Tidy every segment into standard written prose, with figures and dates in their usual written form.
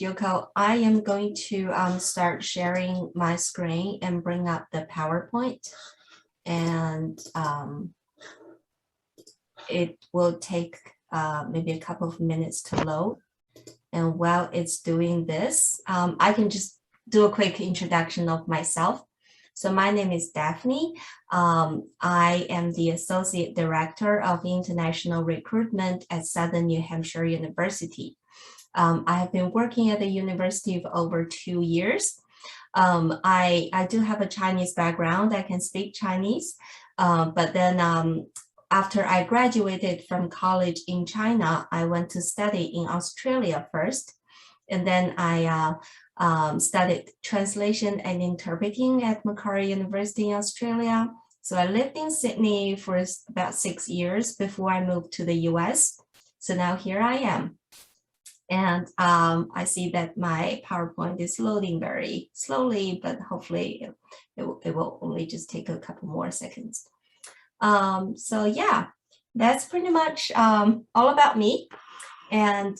Yoko, I am going to start sharing my screen and bring up the PowerPoint, and it will take maybe a couple of minutes to load. And while it's doing this, I can just do a quick introduction of myself. So my name is Daphne. I am the Associate Director of International Recruitment at Southern New Hampshire University. I have been working at the university for over 2 years. I do have a Chinese background. I can speak Chinese, but then after I graduated from college in China, I went to study in Australia first, and then I studied translation and interpreting at Macquarie University in Australia. So I lived in Sydney for about 6 years before I moved to the US. So now here I am. And I see that my PowerPoint is loading very slowly, but hopefully it will only just take a couple more seconds. So yeah, that's pretty much all about me. And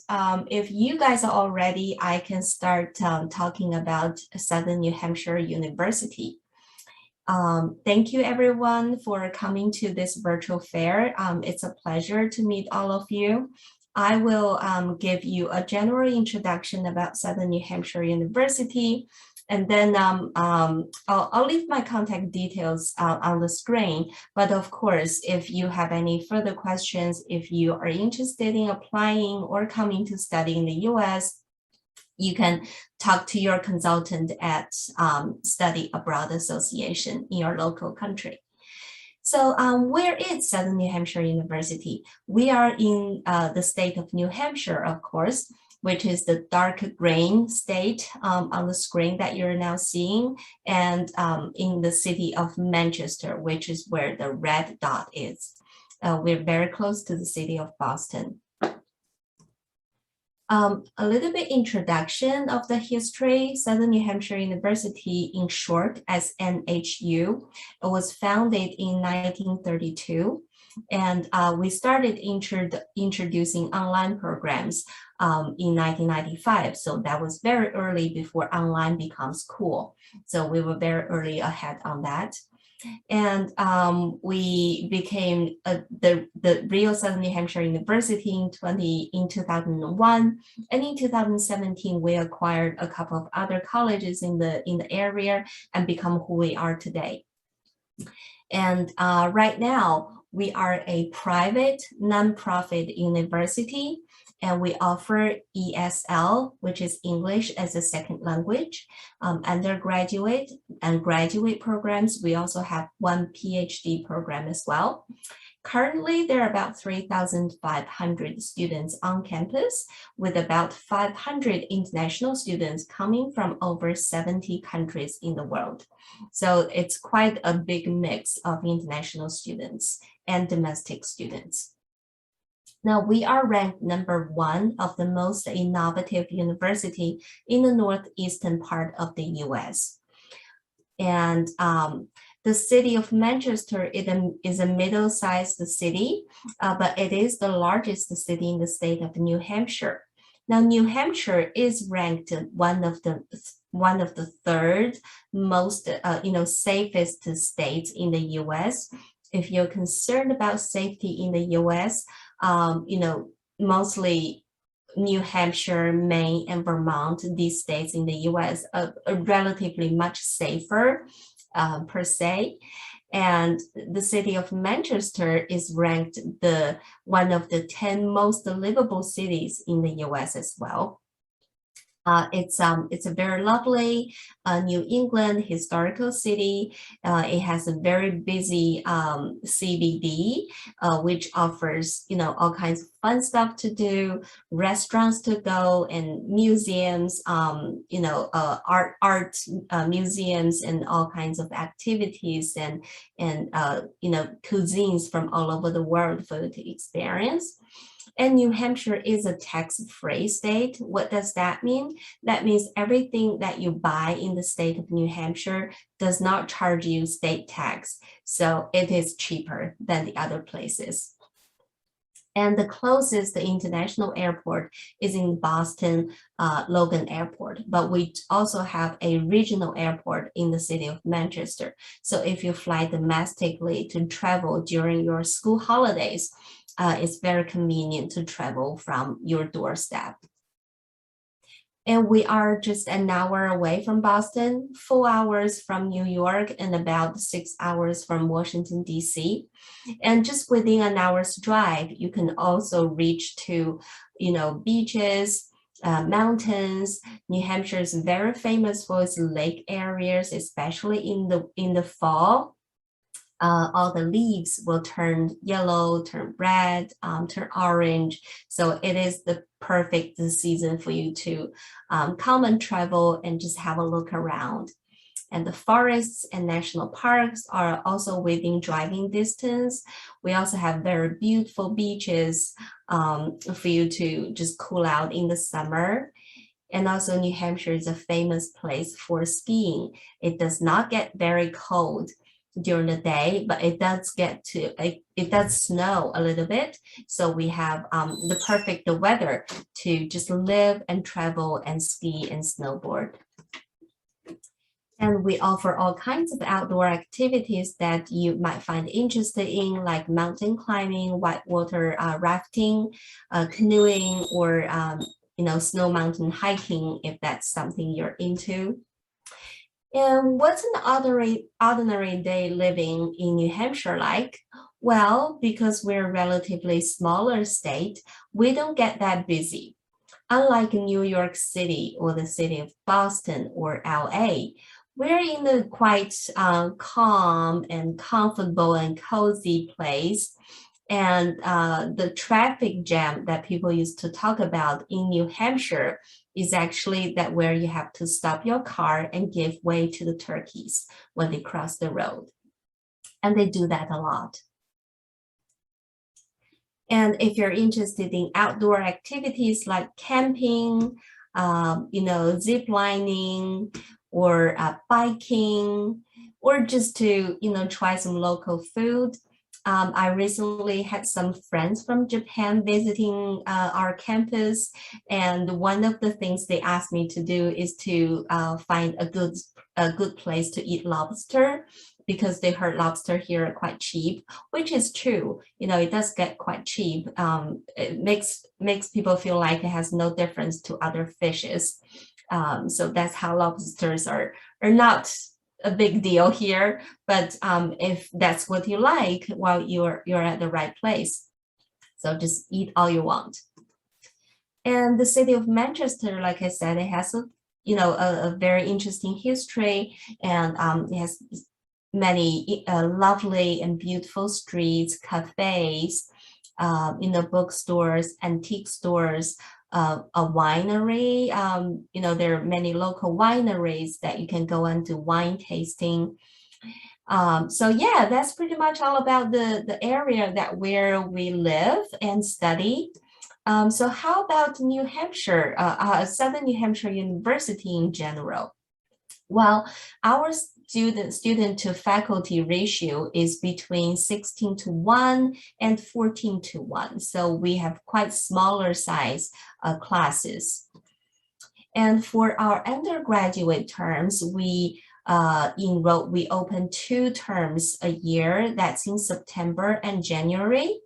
if you guys are all ready, I can start talking about Southern New Hampshire University. Thank you everyone for coming to this virtual fair. It's a pleasure to meet all of you. I will give you a general introduction about Southern New Hampshire University, and then I'll leave my contact details on the screen. But of course, if you have any further questions, if you are interested in applying or coming to study in the US, you can talk to your consultant at Study Abroad Association in your local country. So where is Southern New Hampshire University? We are in the state of New Hampshire, of course, which is the dark green state on the screen that you're now seeing, and in the city of Manchester, which is where the red dot is. We're very close to the city of Boston. A little bit introduction of the history. Southern New Hampshire University, in short, as NHU, it was founded in 1932, and we started introducing online programs in 1995. So that was very early before online becomes cool. So we were very early ahead on that. And we became the real Southern New Hampshire University in 2001, and in 2017 we acquired a couple of other colleges in the area and become who we are today. And right now we are a private nonprofit university, and we offer ESL, which is English as a second language, undergraduate and graduate programs. We also have one PhD program as well. Currently, there are about 3,500 students on campus, with about 500 international students coming from over 70 countries in the world. So it's quite a big mix of international students and domestic students. Now, we are ranked #1 of the most innovative university in the northeastern part of the US. And the city of Manchester is a middle-sized city, but it is the largest city in the state of New Hampshire. Now, New Hampshire is ranked one of the third most safest states in the US. If you're concerned about safety in the US, mostly New Hampshire, Maine, and Vermont, these states in the US are relatively much safer per se. And the city of Manchester is ranked one of the 10 most livable cities in the US as well. It's a very lovely New England historical city. It has a very busy CBD, which offers all kinds of fun stuff to do, restaurants to go, and museums, art museums, and all kinds of activities and cuisines from all over the world for you to experience. And New Hampshire is a tax-free state. What does that mean? That means everything that you buy in the state of New Hampshire does not charge you state tax. So it is cheaper than the other places. And the closest international airport is in Boston Logan Airport, but we also have a regional airport in the city of Manchester. So if you fly domestically to travel during your school holidays, it's very convenient to travel from your doorstep. And we are just an hour away from Boston, 4 hours from New York, and about 6 hours from Washington, D.C. And just within an hour's drive, you can also reach to, beaches, mountains. New Hampshire is very famous for its lake areas, especially in the fall. All the leaves will turn yellow, turn red, turn orange. So it is the perfect season for you to come and travel and just have a look around. And the forests and national parks are also within driving distance. We also have very beautiful beaches for you to just cool out in the summer. And also New Hampshire is a famous place for skiing. It does not get very cold during the day, but it does snow a little bit. So we have the perfect weather to just live and travel and ski and snowboard. And we offer all kinds of outdoor activities that you might find interested in, like mountain climbing, whitewater rafting, canoeing, or snow mountain hiking, if that's something you're into. And what's an ordinary day living in New Hampshire like? Well, because we're a relatively smaller state, we don't get that busy. Unlike New York City or the city of Boston or LA, we're in a quite calm and comfortable and cozy place. And the traffic jam that people used to talk about in New Hampshire is actually that where you have to stop your car and give way to the turkeys when they cross the road. And they do that a lot. And if you're interested in outdoor activities like camping, zip lining, or biking, or just to, try some local food, I recently had some friends from Japan visiting our campus, and one of the things they asked me to do is to find a good place to eat lobster, because they heard lobster here are quite cheap, which is true. It does get quite cheap. It makes people feel like it has no difference to other fishes. So that's how lobsters are not a big deal here, but if that's what you like, well, you're at the right place. So just eat all you want. And the city of Manchester, like I said, it has a very interesting history, and it has many lovely and beautiful streets, cafes, bookstores, antique stores, a winery. There are many local wineries that you can go and do wine tasting. So yeah, that's pretty much all about the area where we live and study. So how about New Hampshire, Southern New Hampshire University in general? Well, our student to faculty ratio is between 16:1 and 14:1. So we have quite smaller size classes. And for our undergraduate terms, we open 2 terms a year. That's in September and January.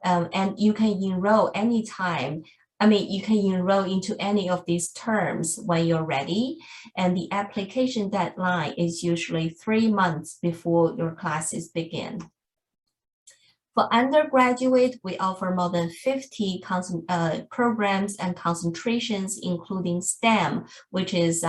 And you can enroll anytime. You can enroll into any of these terms when you're ready, and the application deadline is usually 3 months before your classes begin. For undergraduate, we offer more than 50 programs and concentrations, including STEM, which is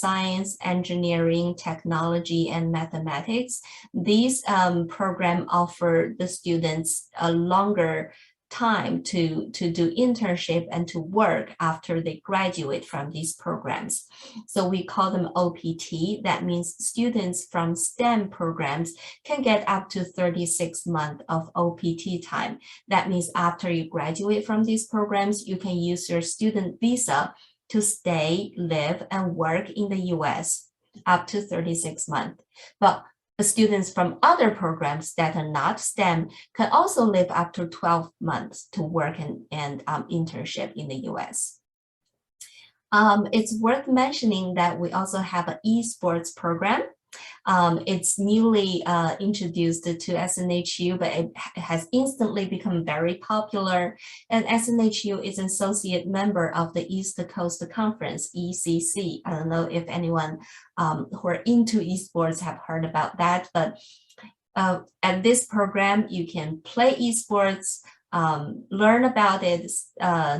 science, engineering, technology, and mathematics. These programs offer the students a longer time to do internship and to work after they graduate from these programs. So we call them OPT. That means students from STEM programs can get up to 36 months of OPT time. That means after you graduate from these programs, you can use your student visa to stay, live, and work in the US up to 36 months. But students from other programs that are not STEM can also live up to 12 months to work and internship in the US. It's worth mentioning that we also have an esports program. It's newly introduced to SNHU, but it has instantly become very popular. And SNHU is an associate member of the East Coast Conference, ECC. I don't know if anyone who are into esports have heard about that, but at this program, you can play esports, learn about it,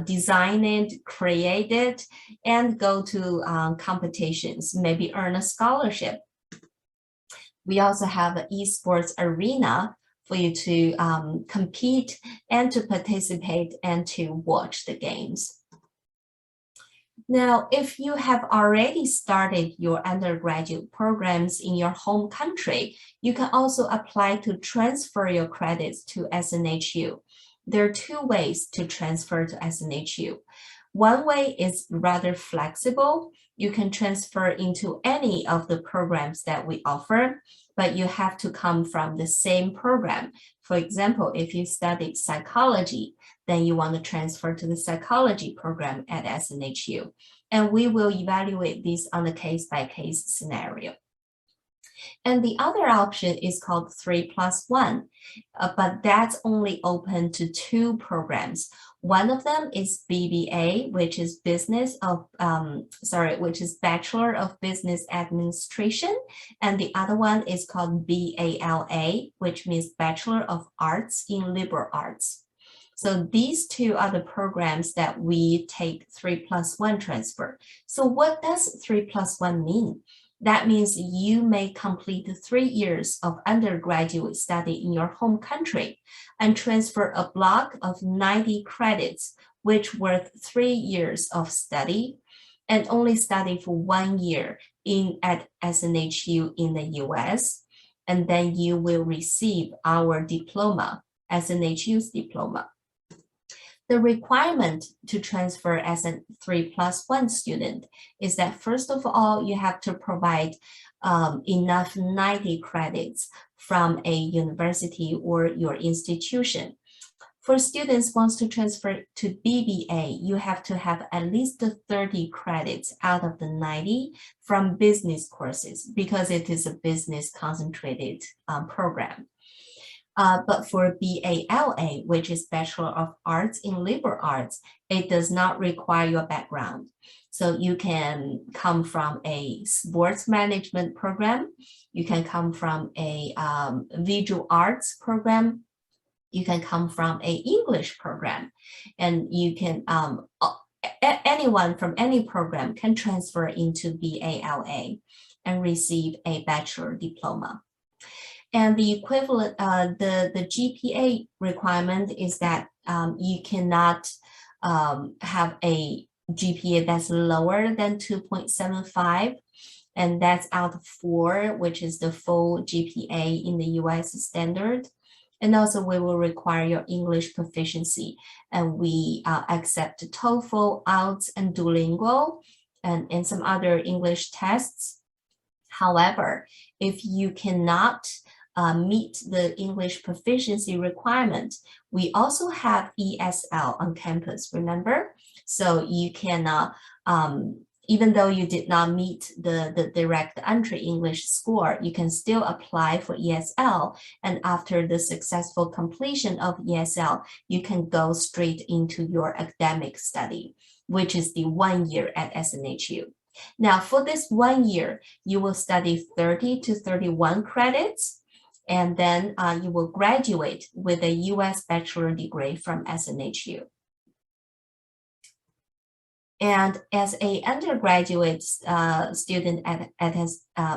design it, create it, and go to competitions, maybe earn a scholarship. We also have an esports arena for you to compete and to participate and to watch the games. Now, if you have already started your undergraduate programs in your home country, you can also apply to transfer your credits to SNHU. There are two ways to transfer to SNHU. One way is rather flexible. You can transfer into any of the programs that we offer, but you have to come from the same program. For example, if you studied psychology, then you want to transfer to the psychology program at SNHU. And we will evaluate this on a case-by-case scenario. And the other option is called 3+1, but that's only open to two programs. One of them is BBA, which is Bachelor of Business Administration, and the other one is called BALA, which means Bachelor of Arts in Liberal Arts. So these two are the programs that we take 3+1 transfer. So what does 3+1 mean? That means you may complete 3 years of undergraduate study in your home country and transfer a block of 90 credits, which worth 3 years of study, and only study for 1 year at SNHU in the US. And then you will receive our diploma, SNHU's diploma. The requirement to transfer as a 3+1 student is that, first of all, you have to provide enough 90 credits from a university or your institution. For students who want to transfer to BBA, you have to have at least 30 credits out of the 90 from business courses because it is a business concentrated program. But for BALA, which is Bachelor of Arts in Liberal Arts, it does not require your background. So you can come from a sports management program, you can come from a visual arts program, you can come from an English program, and you can, anyone from any program can transfer into BALA and receive a bachelor diploma. And the equivalent, the GPA requirement is that you cannot have a GPA that's lower than 2.75, and that's out of 4, which is the full GPA in the US standard. And also we will require your English proficiency, and we accept TOEFL, IELTS, and Duolingo, and some other English tests. However, if you cannot meet the English proficiency requirement, we also have ESL on campus, remember? So you can, even though you did not meet the direct entry English score, you can still apply for ESL. And after the successful completion of ESL, you can go straight into your academic study, which is the 1 year at SNHU. Now, for this 1 year, you will study 30 to 31 credits, and then you will graduate with a US bachelor degree from SNHU. And as an undergraduate student at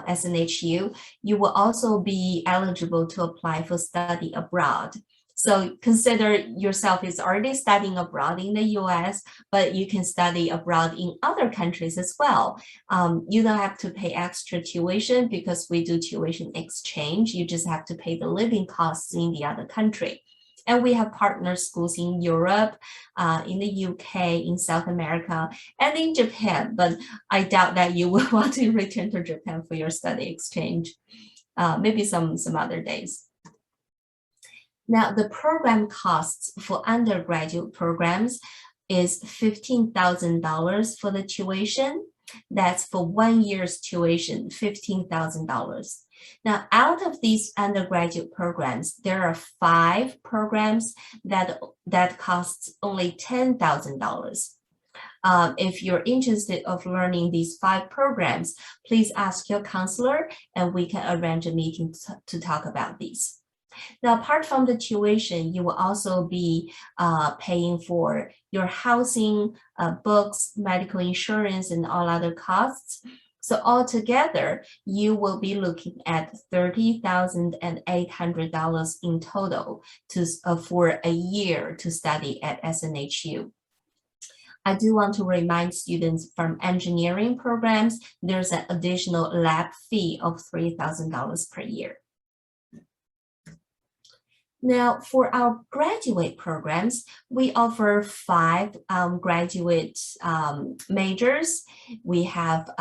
SNHU, you will also be eligible to apply for study abroad. So consider yourself as already studying abroad in the US, but you can study abroad in other countries as well. You don't have to pay extra tuition because we do tuition exchange. You just have to pay the living costs in the other country. And we have partner schools in Europe, in the UK, in South America, and in Japan. But I doubt that you will want to return to Japan for your study exchange. maybe some other days. Now, the program costs for undergraduate programs is $15,000 for the tuition. That's for 1 year's tuition, $15,000. Now, out of these undergraduate programs, there are 5 programs that costs only $10,000. If you're interested of learning these 5 programs, please ask your counselor and we can arrange a meeting to talk about these. Now, apart from the tuition, you will also be paying for your housing, books, medical insurance, and all other costs. So altogether, you will be looking at $30,800 in total for a year to study at SNHU. I do want to remind students from engineering programs, there's an additional lab fee of $3,000 per year. Now, for our graduate programs, we offer 5 graduate majors. We have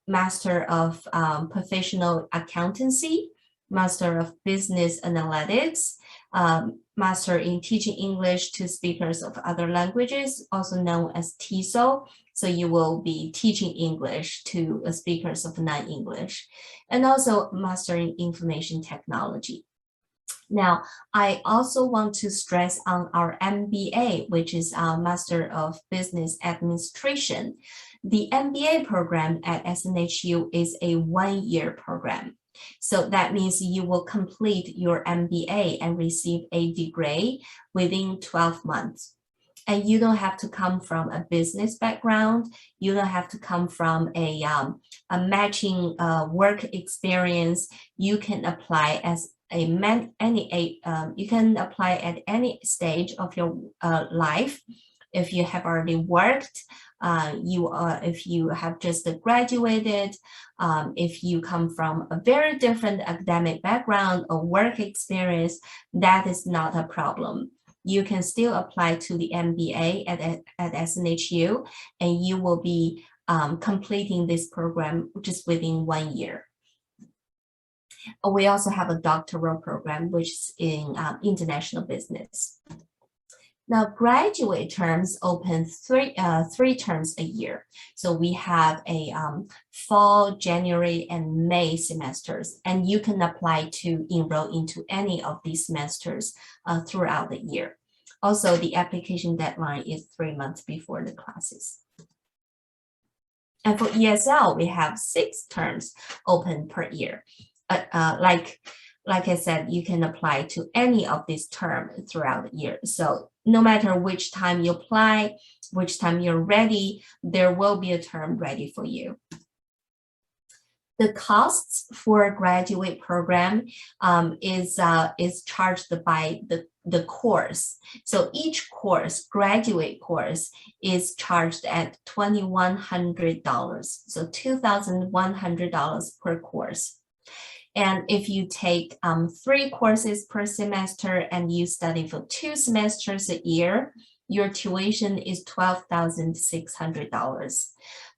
Master of Professional Accountancy, Master of Business Analytics, Master in Teaching English to Speakers of Other Languages, also known as TESOL. So you will be teaching English to speakers of non-English, and also Master in Information Technology. Now, I also want to stress on our MBA, which is our Master of Business Administration. The MBA program at SNHU is a 1-year program. So that means you will complete your MBA and receive a degree within 12 months. And you don't have to come from a business background. You don't have to come from a matching work experience. You can apply as you can apply at any stage of your life. If you have already worked, if you have just graduated, if you come from a very different academic background or work experience, that is not a problem. You can still apply to the MBA at SNHU, and you will be completing this program just within 1 year. We also have a doctoral program, which is in international business. Now, graduate terms open three terms a year. So we have a fall, January, and May semesters, and you can apply to enroll into any of these semesters throughout the year. Also, the application deadline is 3 months before the classes. And for ESL, we have 6 terms open per year. Like I said, you can apply to any of these terms throughout the year. So no matter which time you apply, which time you're ready, there will be a term ready for you. The costs for a graduate program is charged by the course. So each course, graduate course, is charged at $2,100. So $2,100 per course. And if you take 3 courses per semester and you study for 2 semesters a year, your tuition is $12,600,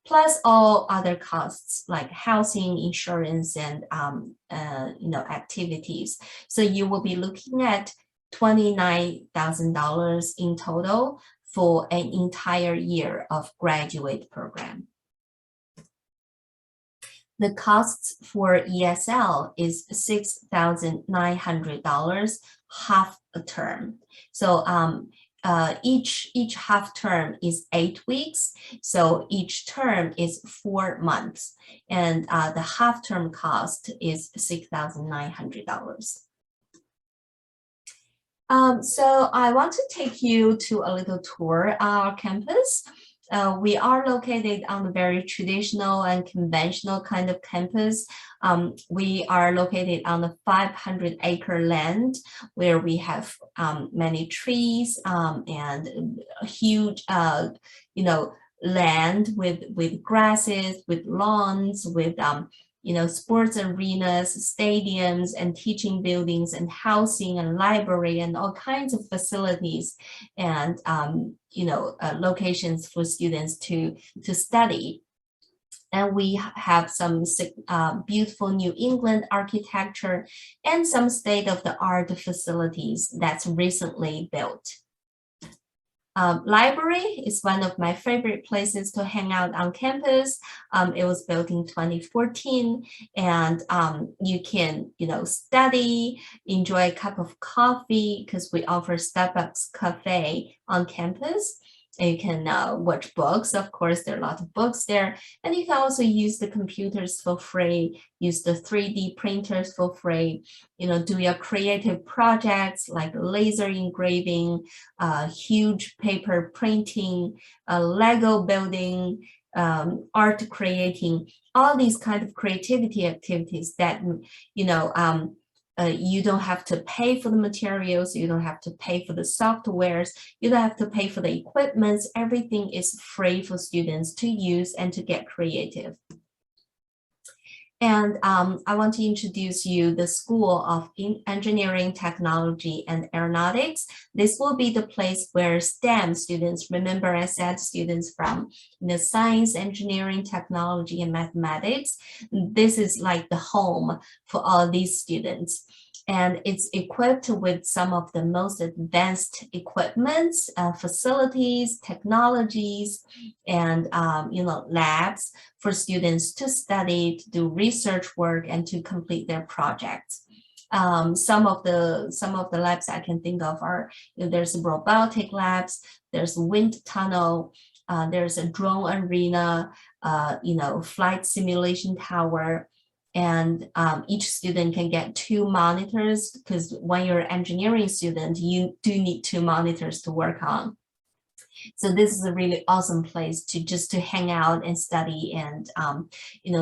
plus all other costs like housing, insurance, and activities. So you will be looking at $29,000 in total for an entire year of graduate program. The costs for ESL is $6,900, half a term. So each half term is 8 weeks. So each term is 4 months. And the half term cost is $6,900. So I want to take you to a little tour of our campus. We are located on a very traditional and conventional kind of campus. We are located on a 500-acre land where we have many trees and huge, land with grasses, with lawns, with sports arenas, stadiums, and teaching buildings, and housing, and library, and all kinds of facilities, and locations for students to study. And we have some beautiful New England architecture and some state-of-the-art facilities that's recently built. Library is one of my favorite places to hang out on campus. It was built in 2014, and you can, study, enjoy a cup of coffee because we offer Starbucks cafe on campus. And you can watch books. Of course, there are a lot of books there. And you can also use the computers for free, use the 3D printers for free, do your creative projects like laser engraving, huge paper printing, Lego building, art creating, all these kind of creativity activities that, you don't have to pay for the materials, you don't have to pay for the softwares, you don't have to pay for the equipment. Everything is free for students to use and to get creative. And I want to introduce you the School of Engineering, Technology, and Aeronautics. This will be the place where STEM students, remember I said students from science, engineering, technology, and mathematics. This is like the home for all these students. And it's equipped with some of the most advanced equipments, facilities, technologies, and labs for students to study, to do research work, and to complete their projects. Some of the labs I can think of are there's robotic labs, there's wind tunnel, there's a drone arena, flight simulation tower. And each student can get 2 monitors because when you're an engineering student, you do need 2 monitors to work on. So this is a really awesome place to hang out and study and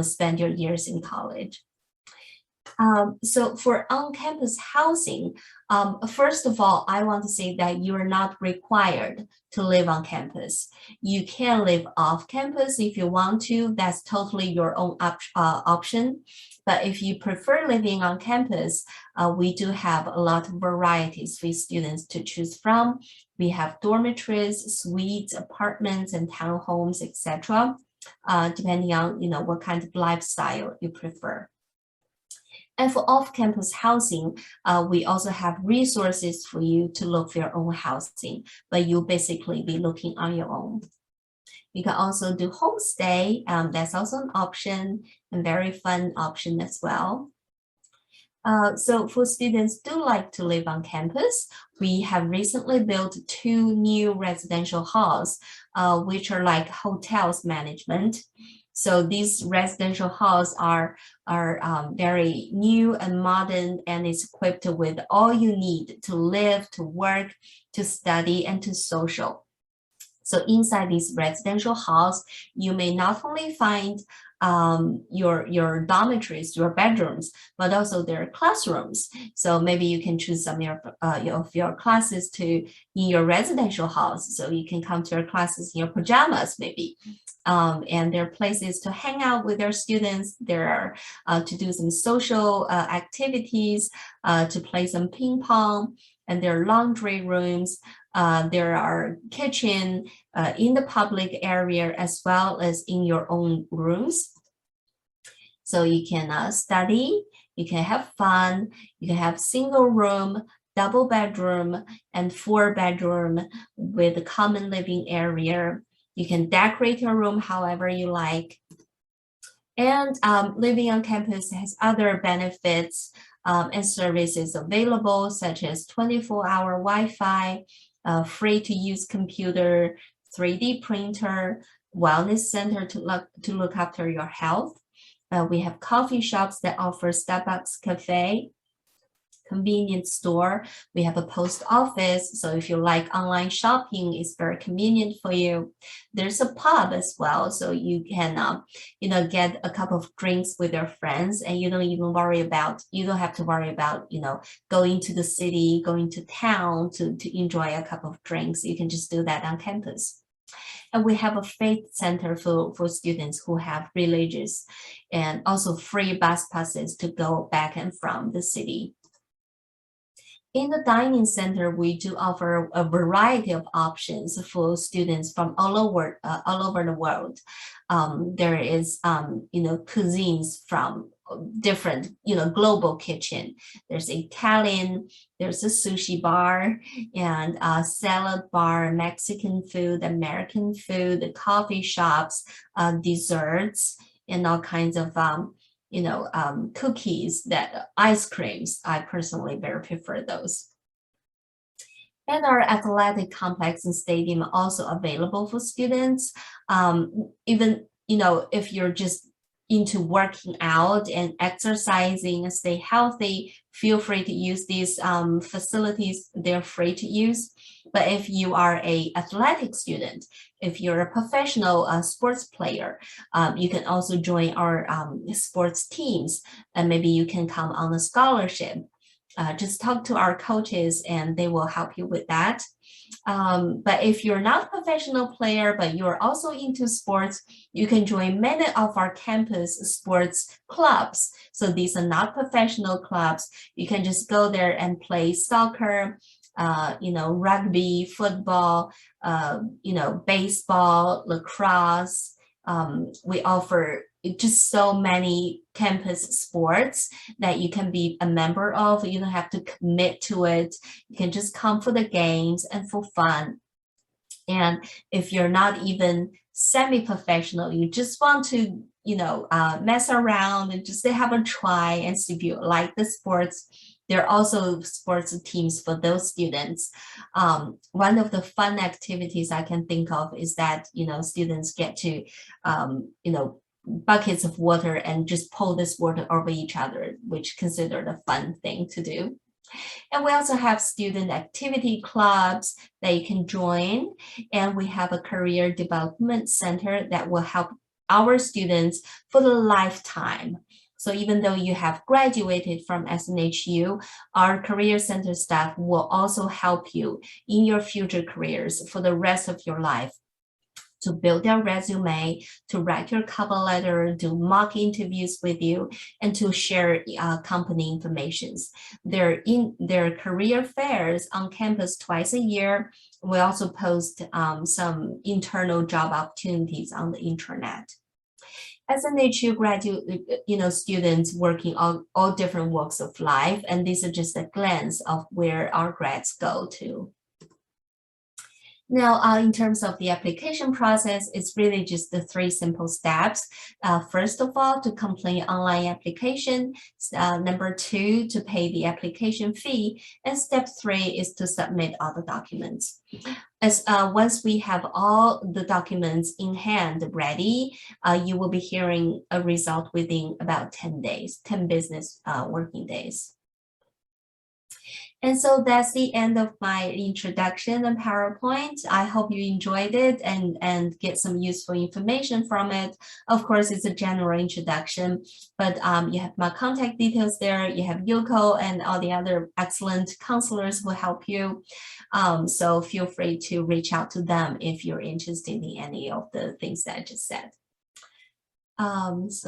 spend your years in college. So for on-campus housing, first of all, I want to say that you are not required to live on campus. You can live off campus if you want to. That's totally your own option. But if you prefer living on campus, we do have a lot of varieties for students to choose from. We have dormitories, suites, apartments, and townhomes, etc., depending on what kind of lifestyle you prefer. And for off-campus housing, we also have resources for you to look for your own housing, but you'll basically be looking on your own. You can also do homestay. That's also an option and very fun option as well. So for students who like to live on campus, we have recently built 2 new residential halls, which are like hotels management. So these residential halls are very new and modern, and it's equipped with all you need to live, to work, to study, and to social. So inside these residential halls, you may not only find your dormitories, your bedrooms, but also their classrooms. So maybe you can choose some of your classes in your residential house. So you can come to your classes in your pajamas, maybe. And there are places to hang out with your students. There are to do some social activities, to play some ping pong, and there are laundry rooms. There are kitchen in the public area as well as in your own rooms. So you can study, you can have fun, you can have single room, double bedroom, and 4 bedroom with a common living area. You can decorate your room however you like. And living on campus has other benefits and services available, such as 24-hour Wi-Fi, free to use computer, 3D printer, wellness center to look after your health. We have coffee shops that offer Starbucks cafe, convenience store. We have a post office. So if you like online shopping, it's very convenient for you. There's a pub as well. So you can, get a cup of drinks with your friends, and you don't have to worry about, going to the city, going to town to enjoy a cup of drinks. You can just do that on campus. And we have a faith center for students who have religious, and also free bus passes to go back and from the city. In the dining center, we do offer a variety of options for students from all over the world. There is, cuisines from different, global kitchen. There's Italian, there's a sushi bar, and a salad bar, Mexican food, American food, coffee shops, desserts, and all kinds of cookies, ice creams. I personally very prefer those. And our athletic complex and stadium are also available for students. Even, if you're just into working out and exercising and stay healthy, feel free to use these facilities. They're free to use. But if you are an athletic student, if you're a professional sports player, you can also join our sports teams, and maybe you can come on a scholarship. Just talk to our coaches and they will help you with that. But if you're not a professional player, but you're also into sports, you can join many of our campus sports clubs. So these are not professional clubs. You can just go there and play soccer, rugby, football, baseball, lacrosse. We offer just so many campus sports that you can be a member of. You don't have to commit to it. You can just come for the games and for fun. And if you're not even semi-professional, you just want to, mess around and just have a try and see if you like the sports. There are also sports teams for those students. One of the fun activities I can think of is that, students get to, buckets of water and just pour this water over each other, which is considered a fun thing to do. And we also have student activity clubs that you can join. And we have a career development center that will help our students for the lifetime. So even though you have graduated from SNHU, our career center staff will also help you in your future careers for the rest of your life, to build your resume, to write your cover letter, do mock interviews with you, and to share company information. They're in their career fairs on campus twice a year. We also post some internal job opportunities on the internet. SNHU graduate, students working on all different walks of life, and these are just a glance of where our grads go to. Now, in terms of the application process, it's really just the 3 simple steps. First of all, to complete online application. Number 2, to pay the application fee. And step 3 is to submit all the documents. As once we have all the documents in hand ready, you will be hearing a result within about 10 days, 10 business working days. And so that's the end of my introduction and PowerPoint. I hope you enjoyed it and get some useful information from it. Of course, it's a general introduction, but you have my contact details there. You have Yuko and all the other excellent counselors who help you. So feel free to reach out to them if you're interested in any of the things that I just said. So